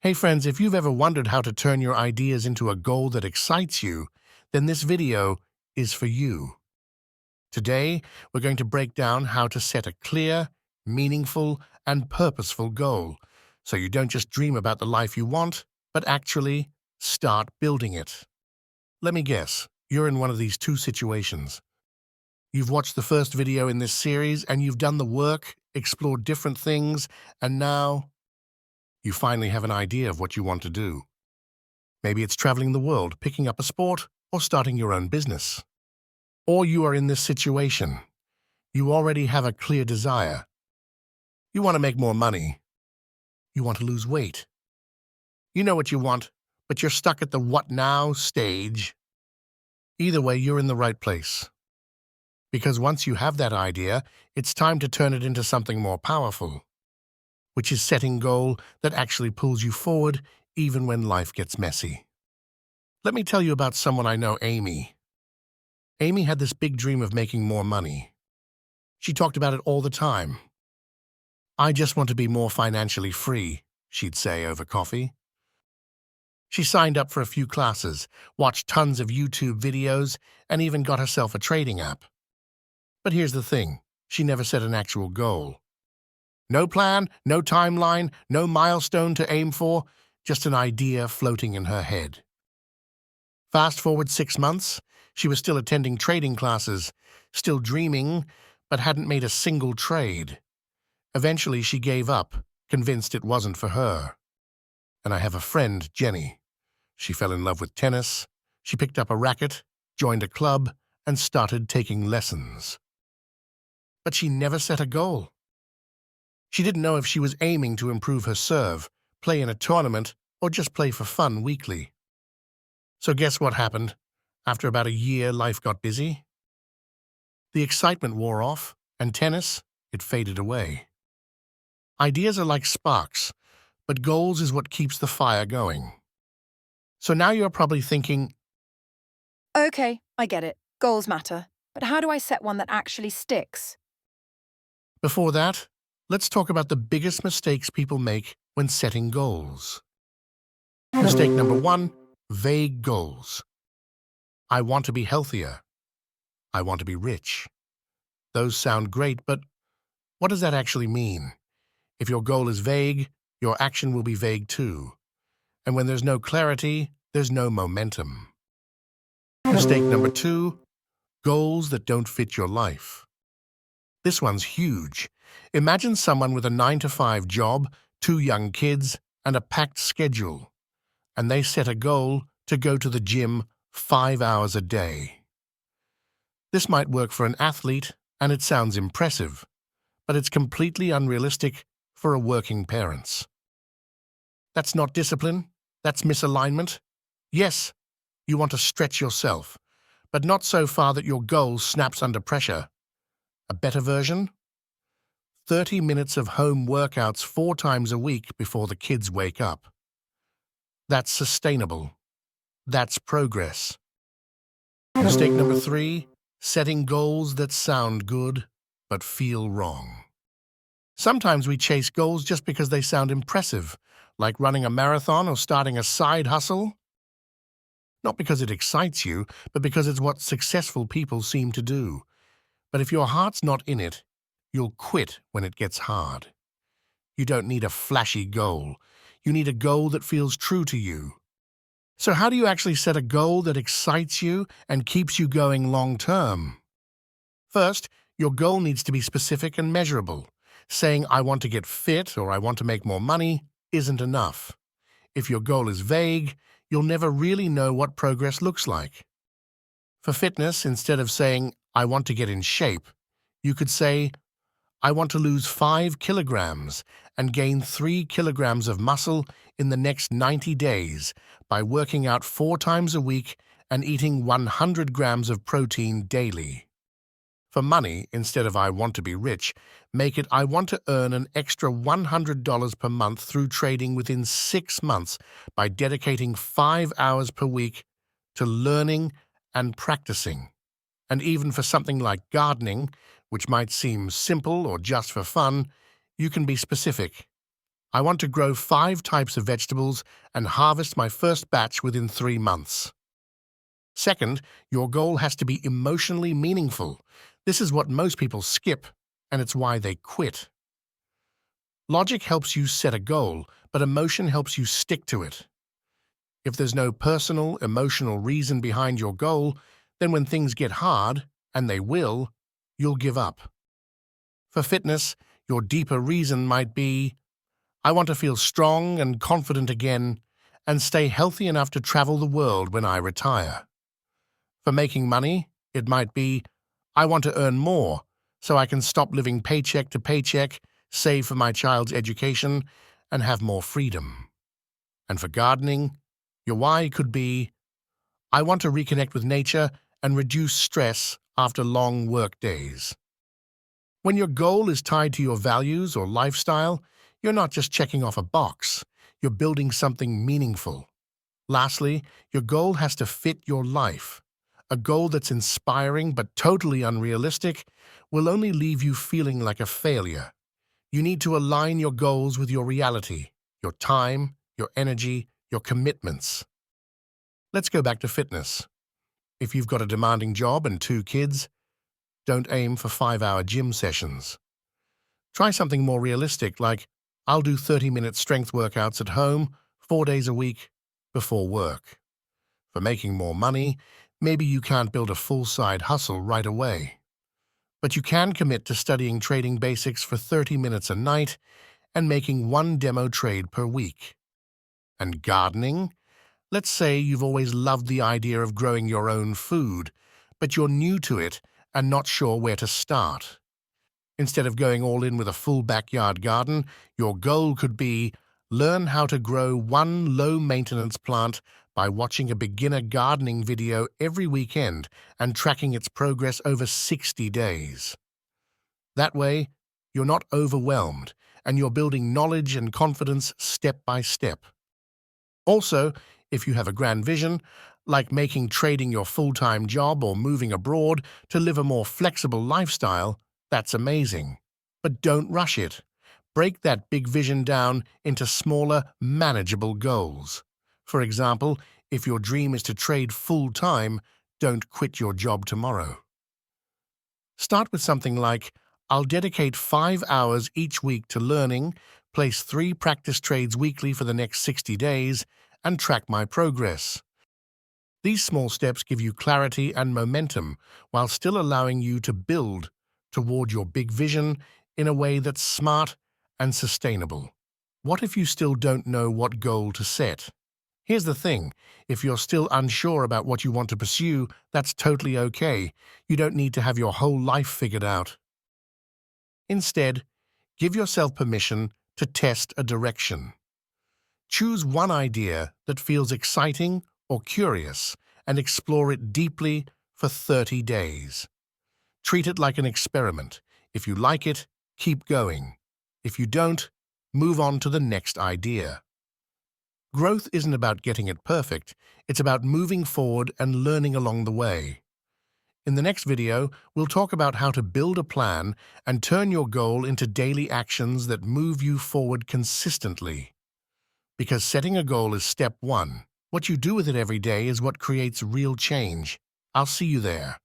Hey friends, if you've ever wondered how to turn your ideas into a goal that excites you, then this video is for you. Today, we're going to break down how to set a clear, meaningful, and purposeful goal, so you don't just dream about the life you want, but actually start building it. Let me guess, you're in one of these two situations. You've watched the first video in this series and you've done the work, explored different things, and now you finally have an idea of what you want to do. Maybe it's traveling the world, picking up a sport, or starting your own business. Or you are in this situation. You already have a clear desire. You want to make more money. You want to lose weight. You know what you want, but you're stuck at the what now stage. Either way, you're in the right place. Because once you have that idea, it's time to turn it into something more powerful, which is setting a goal that actually pulls you forward even when life gets messy. Let me tell you about someone I know, Amy. Amy had this big dream of making more money. She talked about it all the time. "I just want to be more financially free," she'd say over coffee. She signed up for a few classes, watched tons of YouTube videos, and even got herself a trading app. But here's the thing, she never set an actual goal. No plan, no timeline, no milestone to aim for, just an idea floating in her head. Fast forward 6 months, she was still attending trading classes, still dreaming, but hadn't made a single trade. Eventually, she gave up, convinced it wasn't for her. And I have a friend, Jenny. She fell in love with tennis. She picked up a racket, joined a club, and started taking lessons. But she never set a goal. She didn't know if she was aiming to improve her serve, play in a tournament, or just play for fun weekly. So guess what happened? After about a year, life got busy. The excitement wore off, and tennis, it faded away. Ideas are like sparks, but goals is what keeps the fire going. So now you're probably thinking, Okay, I get it. Goals matter. But how do I set one that actually sticks? before that, let's talk about the biggest mistakes people make when setting goals. Mistake number 1, vague goals. I want to be healthier. I want to be rich. Those sound great, but what does that actually mean? If your goal is vague, your action will be vague too. And when there's no clarity, there's no momentum. Mistake number 2, goals that don't fit your life. This one's huge. Imagine someone with a 9-to-5 job, 2 young kids, and a packed schedule, and they set a goal to go to the gym 5 hours a day. This might work for an athlete, and it sounds impressive, but it's completely unrealistic for a working parent. That's not discipline, that's misalignment. Yes, you want to stretch yourself, but not so far that your goal snaps under pressure. A better version? 30 minutes of home workouts 4 times a week before the kids wake up. That's sustainable. That's progress. Mistake number 3, setting goals that sound good but feel wrong. Sometimes we chase goals just because they sound impressive, like running a marathon or starting a side hustle. Not because it excites you, but because it's what successful people seem to do. But if your heart's not in it, you'll quit when it gets hard. You don't need a flashy goal. You need a goal that feels true to you. So how do you actually set a goal that excites you and keeps you going long term? First, your goal needs to be specific and measurable. Saying, "I want to get fit" or "I want to make more money" isn't enough. If your goal is vague, you'll never really know what progress looks like. For fitness, instead of saying, "I want to get in shape," you could say, "I want to lose 5 kilograms and gain 3 kilograms of muscle in the next 90 days by working out 4 times a week and eating 100 grams of protein daily." For money, instead of "I want to be rich," make it "I want to earn an extra $100 per month through trading within 6 months by dedicating 5 hours per week to learning and practicing." And even for something like gardening, which might seem simple or just for fun, you can be specific. I want to grow 5 types of vegetables and harvest my first batch within 3 months. Second, your goal has to be emotionally meaningful. This is what most people skip, and it's why they quit. Logic helps you set a goal, but emotion helps you stick to it. If there's no personal, emotional reason behind your goal, then when things get hard, and they will, you'll give up. For fitness, your deeper reason might be, I want to feel strong and confident again and stay healthy enough to travel the world when I retire. For making money, it might be, I want to earn more so I can stop living paycheck to paycheck, save for my child's education, and have more freedom. And for gardening, your why could be, I want to reconnect with nature and reduce stress after long work days. When your goal is tied to your values or lifestyle, you're not just checking off a box, you're building something meaningful. Lastly, your goal has to fit your life. A goal that's inspiring but totally unrealistic will only leave you feeling like a failure. You need to align your goals with your reality, your time, your energy, your commitments. Let's go back to fitness. If you've got a demanding job and 2 kids, don't aim for 5-hour gym sessions. Try something more realistic, like, I'll do 30-minute strength workouts at home 4 days a week before work. For making more money, maybe you can't build a full side hustle right away. But you can commit to studying trading basics for 30 minutes a night and making 1 demo trade per week. And gardening? Let's say you've always loved the idea of growing your own food, but you're new to it and not sure where to start. Instead of going all in with a full backyard garden, your goal could be, learn how to grow 1 low-maintenance plant by watching a beginner gardening video every weekend and tracking its progress over 60 days. That way, you're not overwhelmed, and you're building knowledge and confidence step by step. Also, if you have a grand vision, like making trading your full-time job or moving abroad to live a more flexible lifestyle, that's amazing. But don't rush it. Break that big vision down into smaller, manageable goals. For example, if your dream is to trade full-time, don't quit your job tomorrow. Start with something like, I'll dedicate 5 hours each week to learning, place 3 practice trades weekly for the next 60 days, and track my progress. These small steps give you clarity and momentum while still allowing you to build toward your big vision in a way that's smart and sustainable. What if you still don't know what goal to set? Here's the thing, if you're still unsure about what you want to pursue, that's totally okay. You don't need to have your whole life figured out. Instead, give yourself permission to test a direction. Choose one idea that feels exciting or curious and explore it deeply for 30 days. Treat it like an experiment. If you like it, keep going. If you don't, move on to the next idea. Growth isn't about getting it perfect, it's about moving forward and learning along the way. In the next video, we'll talk about how to build a plan and turn your goal into daily actions that move you forward consistently. Because setting a goal is step 1. What you do with it every day is what creates real change. I'll see you there.